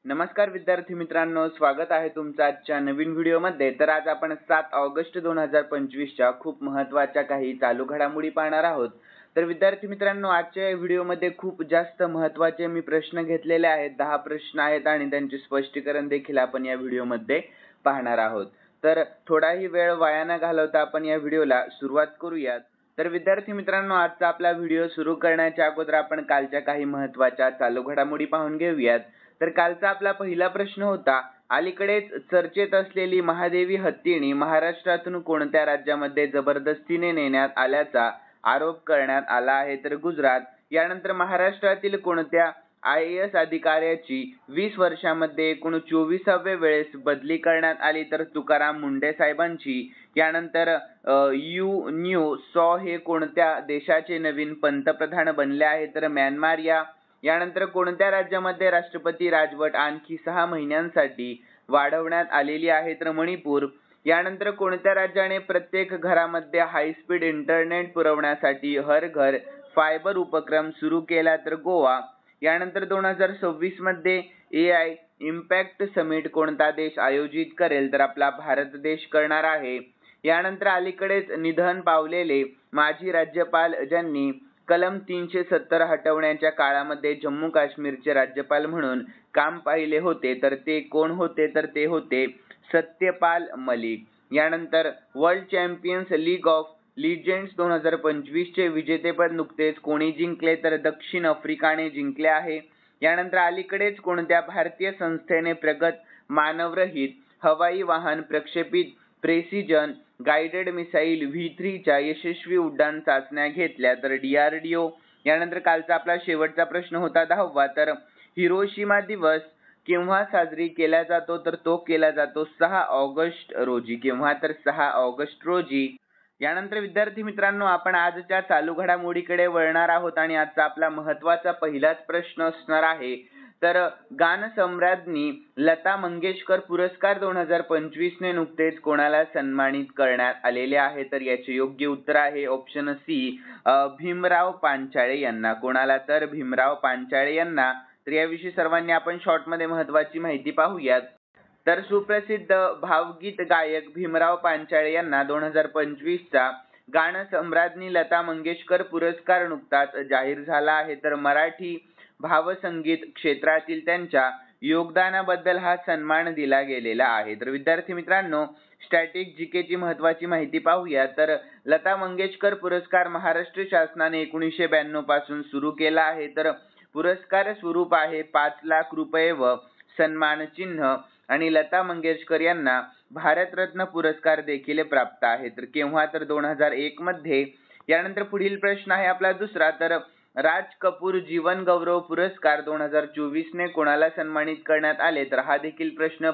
नमस्कार विद्यार्थी मित्रांनो, स्वागत आहे तुमचं आजच्या नवीन व्हिडिओमध्ये। तर आज आपण 7 ऑगस्ट 2025 च्या खूप महत्त्वाच्या काही चालू घडामोडी पाहणार आहोत। तर विद्यार्थी मित्रांनो, आजच्या व्हिडिओमध्ये खूप जास्त महत्त्वाचे मी प्रश्न घेतलेले आहेत। 10 प्रश्न आहेत आणि त्यांचे स्पष्टीकरण देखील आपण या व्हिडिओमध्ये पाहणार आहोत। तर थोडाही वेळ वाया न घालवता आपण या व्हिडिओला सुरुवात करूयात। तर विद्यार्थी मित्रांनो, आजचा आपला व्हिडिओ सुरू करण्याच्या अगोदर आपण कालच्या काही महत्त्वाच्या चालू घडामोडी पाहून घेऊयात। तर कालचा आपला पहिला प्रश्न होता, अलीकडेच चर्चेत असलेली महादेवी हत्तीणी महाराष्ट्रातून कोणत्या राज्यामध्ये जबरदस्तीने नेण्यात आल्याचा आरोप करण्यात आला आहे? तर गुजरात। यानंतर महाराष्ट्रातील कोणत्या IAS अधिकाऱ्याची 20 वर्षांमध्ये एकूण 24व्या वेळेस बदली करण्यात आली? तर तुकाराम मुंढे साहेबांची। यानंतर न्यू सॉ हे कोणत्या देशाचे नवीन पंतप्रधान बनले आहे? तर म्यानमार या। यानंतर कोणत्या राज्यामध्ये राष्ट्रपती राजवट आणखी 6 महिन्यांसाठी वाढवण्यात आलेली आहे? तर मणिपूर। यानंतर कोणत्या राज्याने प्रत्येक घरामध्ये हाय स्पीड इंटरनेट पुरवण्यासाठी हर घर फायबर उपक्रम सुरू केला? तर गोवा। यानंतर 2026 मध्ये AI इम्पॅक्ट समिट कोणता देश आयोजित करेल? तर आपला भारत देश करणार आहे। यानंतर अलीकडेच निधन पावलेले माजी राज्यपाल ज्यांनी कलम 370 हटवण्याच्या काळामध्ये जम्मू काश्मीरचे राज्यपाल म्हणून काम पाहिले होते, तर ते कोण होते? तर ते होते सत्यपाल मलिक। यानंतर world champions league of legends 2025 चे विजेतेपद नुकतेच कोणी जिंकले? तर दक्षिण आफ्रिकाने जिंकले आहे। यानंतर अलीकडेच कोणत्या भारतीय संस्थेने प्रगत मानवरहित हवाई वाहन प्रक्षेपित प्रेसिजन गाइडेड मिसाईल V3 च्या यशस्वी उड्डाण चाचण्या घेतल्या? तर DRDO। यानंतर कालचा आपला शेवटचा प्रश्न होता 10वा, तर हिरोशिमा दिवस केव्हा साजरी केला जातो? तर तो केला जातो 6 ऑगस्ट रोजी। केव्हा? तर 6 ऑगस्ट रोजी। यानंतर विद्यार्थी मित्रांनो, आपण आजच्या चालू घडामोडीकडे वळणार आहोत आणि आजचा आपला महत्त्वाचा पहिलाच प्रश्न असणार आहे, तर गानसम्राज्ञी लता मंगेशकर पुरस्कार 2025 ने नुकतेच कोणाला सन्मानित करण्यात आलेले आहे? तर याचे योग्य उत्तर आहे ऑप्शन सी, भीमराव पांचाळे यांना। कोणाला? तर भीमराव पांचाळे यांना। तर याविषयी सर्वांनी आपण शॉर्टमध्ये महत्त्वाची माहिती पाहूयात। तर सुप्रसिद्ध भावगीत गायक भीमराव पांचाळे यांना 2025 चा गानसम्राज्ञी लता मंगेशकर पुरस्कार नुकताच जाहीर झाला आहे। तर मराठी भावसंगीत क्षेत्रातील त्यांच्या योगदानाबद्दल हा सन्मान दिला गेलेला आहे। तर विद्यार्थी मित्रांनो, स्टॅटिक GK ची महत्त्वाची माहिती पाहूया। तर लता मंगेशकर पुरस्कार महाराष्ट्र शासनाने 1992 पासून सुरू केला आहे। तर पुरस्कार स्वरूप आहे 5 लाख रुपये व सन्मान चिन्ह आणि लता मंगेशकर यांना भारतरत्न पुरस्कार देखील प्राप्त आहे। तर केव्हा? तर 2001 मध्ये। यानंतर पुढील प्रश्न आहे आपला दुसरा, तर राज कपूर जीवन गौरव पुरस्कार 2024 ने कोणाला सन्मानित करण्यात आले? तर हा देखील प्रश्न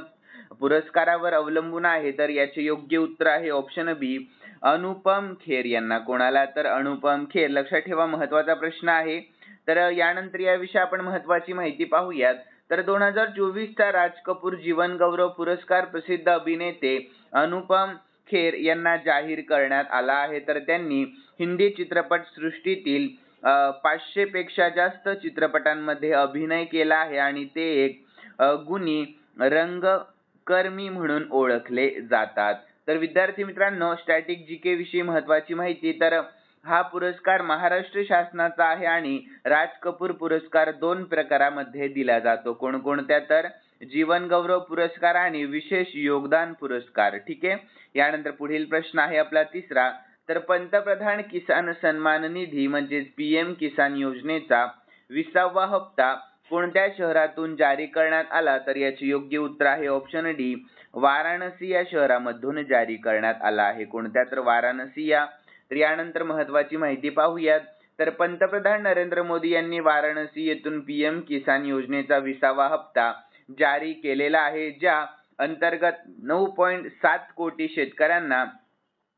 पुरस्कारावर अवलंबून आहे। तर याचे योग्य उत्तर आहे ऑप्शन बी, अनुपम खेर यांना। कोणाला? तर अनुपम खेर। लक्षात ठेवा, महत्त्वाचा प्रश्न आहे। तर यानंतर याविषयी आपण महत्त्वाची माहिती पाहूयात। तर 2024 चा राज कपूर जीवन गौरव पुरस्कार प्रसिद्ध अभिनेते अनुपम खेर यांना जाहीर करण्यात आला आहे। तर त्यांनी हिंदी चित्रपट सृष्टीतील 500 पेक्षा जास्त चित्रपटांमध्ये अभिनय केला आहे आणि ते एक गुणी रंगकर्मी म्हणून ओळखले जातात। तर विद्यार्थी मित्रांनो, स्टॅटिक GK विषयी महत्त्वाची माहिती, तर हा पुरस्कार महाराष्ट्र शासनाचा आहे आणि राज कपूर पुरस्कार 2 प्रकारामध्ये दिला जातो। कोणकोणत्या? तर जीवन गौरव पुरस्कार आणि विशेष योगदान पुरस्कार। ठीक आहे। यानंतर पुढील प्रश्न आहे आपला तिसरा, तर पंतप्रधान किसान सन्मान निधी म्हणजेच PM किसान योजनेचा 20वा हप्ता कोणत्या शहरातून जारी करण्यात आला? तर याचे योग्य उत्तर आहे ऑप्शन डी, वाराणसी या शहरामधून जारी करण्यात आला आहे। कोणत्या? तर वाराणसी या। तर यानंतर महत्त्वाची माहिती पाहूयात। तर पंतप्रधान नरेंद्र मोदी यांनी वाराणसी येथून PM किसान योजनेचा 20वा हप्ता जारी केलेला आहे, ज्या अंतर्गत 9.7 कोटी शेतकऱ्यांना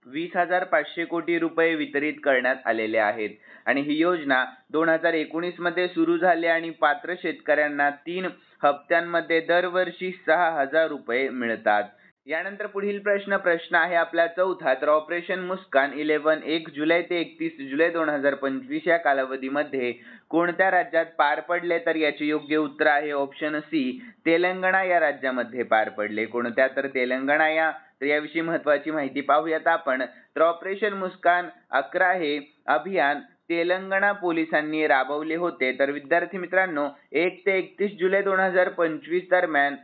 20,500 कोटी रुपये वितरित करण्यात आलेले आहेत आणि ही योजना 2019 मध्ये सुरू झाली आणि पात्र शेतकऱ्यांना 3 हप्त्यांमध्ये दरवर्षी 6,000 रुपये मिळतात। यानंतर पुढील प्रश्न आहे आपला चौथा. तर ऑपरेशन मुस्कान 1 जुलै ते 31 जुलै 2025 या कालावधीमध्ये कोणत्या राज्यात पार पडले? तर याचे योग्य उत्तर आहे ऑप्शन सी, तेलंगणा या राज्यामध्ये पार पडले. कोणत्या? तर तेलंगणा या. तर याविषयी महत्त्वाची माहिती पाहूयात आपण. तर ऑपरेशन मुस्कान 11 हे अभियान तेलंगणा पोलिसांनी राबवले होते. तर विद्यार्थी मित्रांनो, 1 ते 31 जुलै 2025 दरम्यान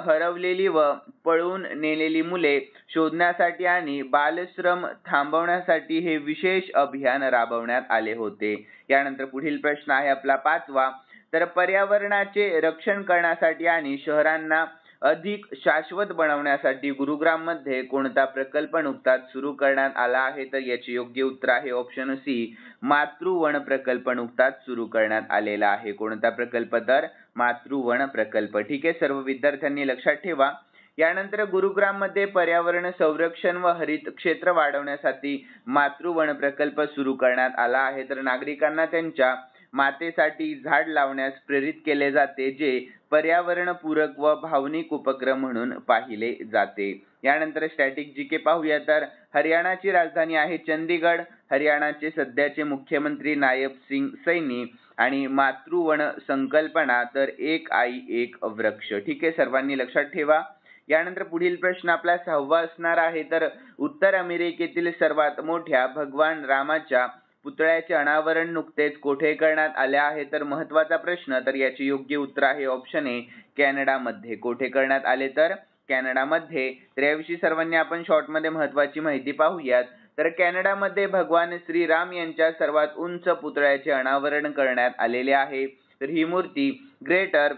हरवलेली व पळून नेलेली मुले शोधण्यासाठी आणि बालश्रम थांबवण्यासाठी हे विशेष अभियान राबवण्यात आले होते. यानंतर पुढील प्रश्न आहे आपला पाचवा. तर पर्यावरणाचे रक्षण करण्यासाठी आणि शहरांना अधिक शाश्वत बनवण्यासाठी गुरुग्राम मध्ये कोणता प्रकल्प नुकताच सुरू करण्यात आला आहे? तर याचे योग्य उत्तर आहे ऑप्शन सी, मातृवन प्रकल्प नुकताच सुरू करण्यात आलेला आहे. कोणता प्रकल्प? तर मातृवन प्रकल्प. ठीक आहे, सर्व विद्यार्थ्यांनी लक्षात ठेवा. यानंतर गुरुग्राम मध्ये पर्यावरण संरक्षण व हरित क्षेत्र वाढवण्यासाठी मातृवन प्रकल्प सुरू करण्यात आला आहे. तर नागरिकांना त्यांच्या मातेसाठी झाड लावण्यास प्रेरित केले जाते, जे पर्यावरणपूरक व भावनिक उपक्रम म्हणून पाहिले जाते. यानंतर स्टॅटिक जीके पाहूया. तर हरियाणाची राजधानी आहे चंदीगड. हरियाणाचे सध्याचे मुख्यमंत्री नायब सिंग सैनी आणि मातृवन संकल्पना तर एक आई एक वृक्ष. ठीक आहे, सर्वांनी लक्षात ठेवा. यानंतर पुढील प्रश्न आपला 6वा असणार आहे. तर उत्तर अमेरिकेतील सर्वात मोठ्या भगवान रामाच्या पुतळ्याचे अनावरण नुकतेच कोठे करण्यात आले आहे? तर महत्त्वाचा प्रश्न. तर याचे योग्य उत्तर आहे ऑप्शन ए, कॅनडामध्ये. कोठे करण्यात आले? तर कॅनडामध्ये. तर याविषयी सर्वांनी आपण शॉर्टमध्ये महत्त्वाची माहिती पाहूयात. तर कॅनडामध्ये भगवान श्रीराम यांच्या सर्वात उंच पुतळ्याचे अनावरण करण्यात आलेले आहे. तर ही मूर्ती ग्रेटर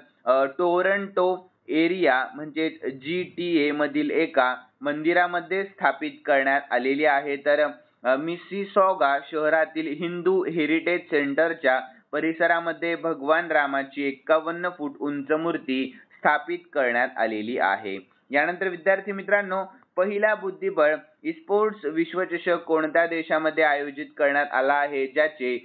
टोरंटो एरिया म्हणजे GTA मधील एका मंदिरामध्ये स्थापित करण्यात आलेली आहे. तर मिसिसॉगा शहरातील हिंदू हेरिटेज सेंटरच्या परिसरामध्ये भगवान रामाची 51 फूट उंच मूर्ती स्थापित करण्यात आलेली आहे. यानंतर विद्यार्थी मित्रांनो, पहिला बुद्धिबळ स्पोर्ट्स विश्वचषक कोणत्या देशामध्ये आयोजित करण्यात आला आहे, ज्याचे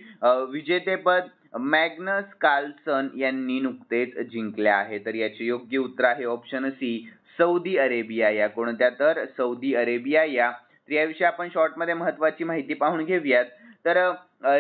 विजेतेपद मॅग्नस कार्लसन यांनी नुकतेच जिंकले आहे? तर याचे योग्य उत्तर आहे ऑप्शन सी, सौदी अरेबिया या. कोणत्या? तर सौदी अरेबिया या. तर याविषयी आपण शॉर्टमध्ये महत्त्वाची माहिती पाहून घेऊयात. तर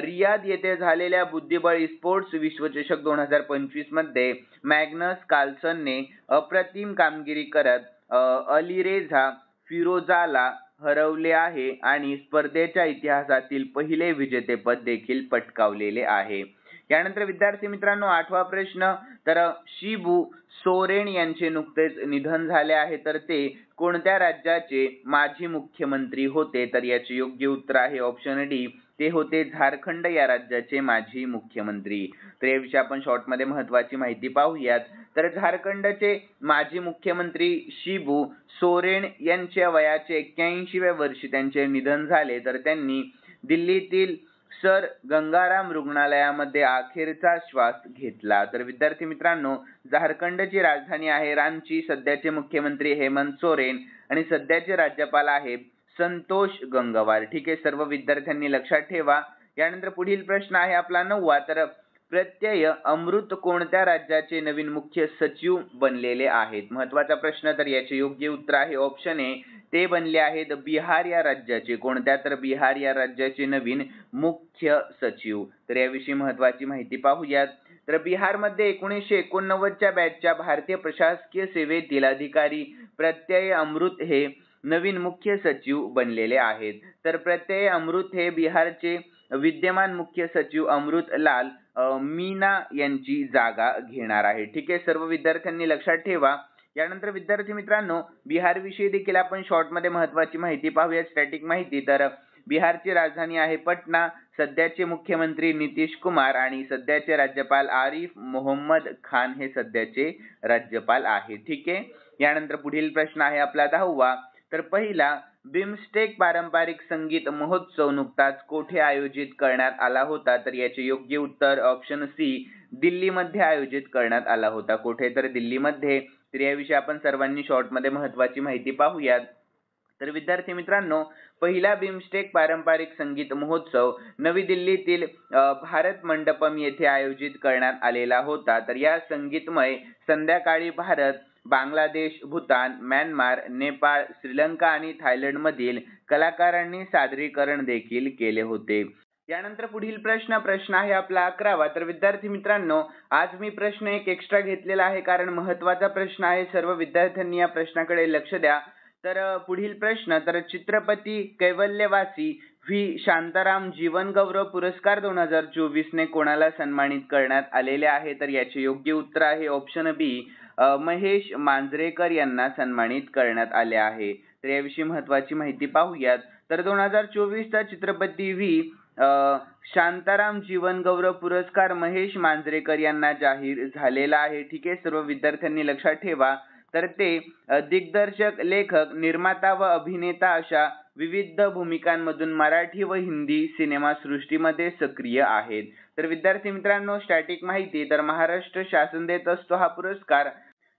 रियाद येथे झालेल्या बुद्धिबळ स्पोर्ट्स विश्वचषक 2025 मध्ये मॅग्नस कार्लसनने अप्रतिम कामगिरी करत अलीरेझा फिरोजाला हरवले आहे आणि स्पर्धेच्या इतिहासातील पहिले विजेतेपद देखील पटकावलेले आहे. यानंतर विद्यार्थी मित्रांनो, 8वा प्रश्न. तर शिबू सोरेन यांचे नुकतेच निधन झाले आहे. तर ते कोणत्या राज्याचे माजी मुख्यमंत्री होते? तर याचे योग्य उत्तर आहे ऑप्शन डी, ते होते झारखंड या राज्याचे माजी मुख्यमंत्री. तर याविषयी आपण शॉर्टमध्ये महत्त्वाची माहिती पाहूयात. तर झारखंडचे माजी मुख्यमंत्री शिबू सोरेन यांच्या वयाचे 81व्या वर्षी त्यांचे निधन झाले. तर त्यांनी दिल्लीतील सर गंगाराम रुग्णालयामध्ये अखेरचा श्वास घेतला. तर विद्यार्थी मित्रांनो, झारखंडची राजधानी आहे रांची. सध्याचे मुख्यमंत्री हेमंत सोरेन आणि सध्याचे राज्यपाल आहेत संतोष गंगवार. ठीक आहे, सर्व विद्यार्थ्यांनी लक्षात ठेवा. यानंतर पुढील प्रश्न आहे आपला 9वा. तर प्रत्यय अमृत कोणत्या राज्याचे नवीन मुख्य सचिव बनलेले आहेत? महत्त्वाचा प्रश्न. तर याचे योग्य उत्तर आहे ऑप्शन ए, ते बनले आहेत बिहार या राज्याचे. कोणत्या? तर बिहार या राज्याचे नवीन मुख्य सचिव. तर याविषयी महत्त्वाची माहिती पाहूयात. तर बिहारमध्ये 1989च्या बॅचच्या भारतीय प्रशासकीय सेवेतील अधिकारी प्रत्यय अमृत हे नवीन मुख्य सचिव बनलेले आहेत. तर प्रत्यय अमृत हे बिहारचे विद्यमान मुख्य सचिव अमृत लाल मीना यांची जागा घेणार आहे. ठीक आहे, सर्व विद्यार्थ्यांनी लक्षात ठेवा. यानंतर विद्यार्थी मित्रांनो, बिहार विषयी देखील आपण शॉर्टमध्ये महत्त्वाची माहिती पाहूया, स्टॅटिक माहिती. तर बिहारची राजधानी आहे पटना. सध्याचे मुख्यमंत्री नितीश कुमार आणि सध्याचे राज्यपाल आरिफ मोहम्मद खान हे सध्याचे राज्यपाल आहेत. ठीक आहे. यानंतर पुढील प्रश्न आहे आपला 10वा. तर पहिला बिमस्टेक पारंपरिक संगीत महोत्सव नुकताच कोठे आयोजित करण्यात आला होता? तर याचे योग्य उत्तर ऑप्शन सी, दिल्लीमध्ये आयोजित करण्यात आला होता. कोठे? तर दिल्लीमध्ये. तर याविषयी आपण सर्वांनी शॉर्टमध्ये महत्त्वाची माहिती पाहूयात. तर विद्यार्थी मित्रांनो, पहिला बिमस्टेक पारंपरिक संगीत महोत्सव नवी दिल्लीतील भारत मंडपम येथे आयोजित करण्यात आलेला होता. तर या संगीतमय संध्याकाळी भारत बांगलादेश, भूतान, म्यानमार, नेपाळ, श्रीलंका आणि थायलंडमधील कलाकारांनी सादरीकरण देखील केले होते. यानंतर पुढील प्रश्न आहे आपला 11वा. तर विद्यार्थी मित्रांनो, आज मी प्रश्न एक एक्स्ट्रा घेतलेला आहे कारण महत्त्वाचा प्रश्न आहे. सर्व विद्यार्थ्यांनी या प्रश्नाकडे लक्ष द्या. तर पुढील प्रश्न, तर चित्रपती कैवल्यवासी व्ही. शांताराम जीवन गौरव पुरस्कार 2024 ने कोणाला सन्मानित करण्यात आलेले आहे? तर याचे योग्य उत्तर आहे ऑप्शन बी, महेश मांजरेकर यांना सन्मानित करण्यात आले आहे. तर याविषयी महत्त्वाची माहिती पाहूयात. तर 2024 चा चित्रपती व्ही. शांताराम जीवन गौरव पुरस्कार महेश मांजरेकर यांना जाहीर झालेला आहे. ठीक आहे, सर्व विद्यार्थ्यांनी लक्षात ठेवा. तर ते दिग्दर्शक, लेखक, निर्माता व अभिनेता अशा विविध भूमिकांमधून मराठी व हिंदी सिनेमा सृष्टीमध्ये सक्रिय आहेत. तर विद्यार्थी मित्रांनो, स्टॅटिक माहिती, तर महाराष्ट्र शासन देत असतो हा पुरस्कार.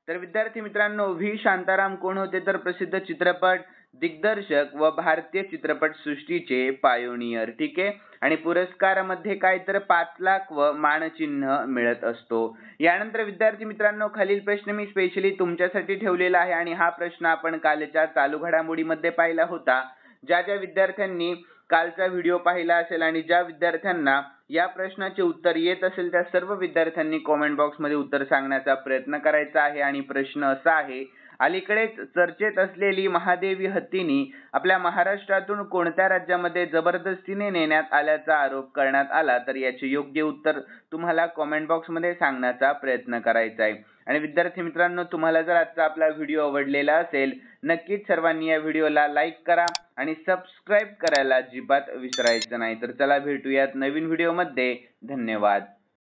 तर विद्यार्थी मित्रांनो, व्ही. शांताराम कोण होते? तर प्रसिद्ध चित्रपट दिग्दर्शक व भारतीय चित्रपट सृष्टीचे पायोनियर. ठीक आहे, आणि पुरस्कारामध्ये काय तर 5 लाख व मानचिन्ह मिळत असतो. यानंतर विद्यार्थी मित्रांनो, खालील प्रश्न मी स्पेशली तुमच्यासाठी ठेवलेला आहे आणि हा प्रश्न आपण कालच्या चालू घडामोडीमध्ये पाहिला होता. ज्या विद्यार्थ्यांनी कालचा व्हिडिओ पाहिला असेल आणि ज्या विद्यार्थ्यांना या प्रश्नाचे उत्तर येत असेल त्या सर्व विद्यार्थ्यांनी कमेंट बॉक्समध्ये उत्तर सांगण्याचा प्रयत्न करायचा आहे. आणि प्रश्न असा आहे, अलीकडेच चर्चेत असलेली महादेवी हत्तीनी आपल्या महाराष्ट्रातून कोणत्या राज्यामध्ये जबरदस्तीने नेण्यात आल्याचा आरोप करण्यात आला? तर याचे योग्य उत्तर तुम्हाला कमेंट बॉक्समध्ये सांगण्याचा प्रयत्न करायचा आहे. आणि विद्यार्थी मित्रांनो, तुम्हाला जर आजचा आपला व्हिडिओ आवडलेला असेल, नक्कीच सर्वांनी या व्हिडिओला लाईक करा आणि सबस्क्राईब करायला अजिबात विसरायचं नाही. तर चला भेटूयात नवीन व्हिडिओमध्ये. धन्यवाद.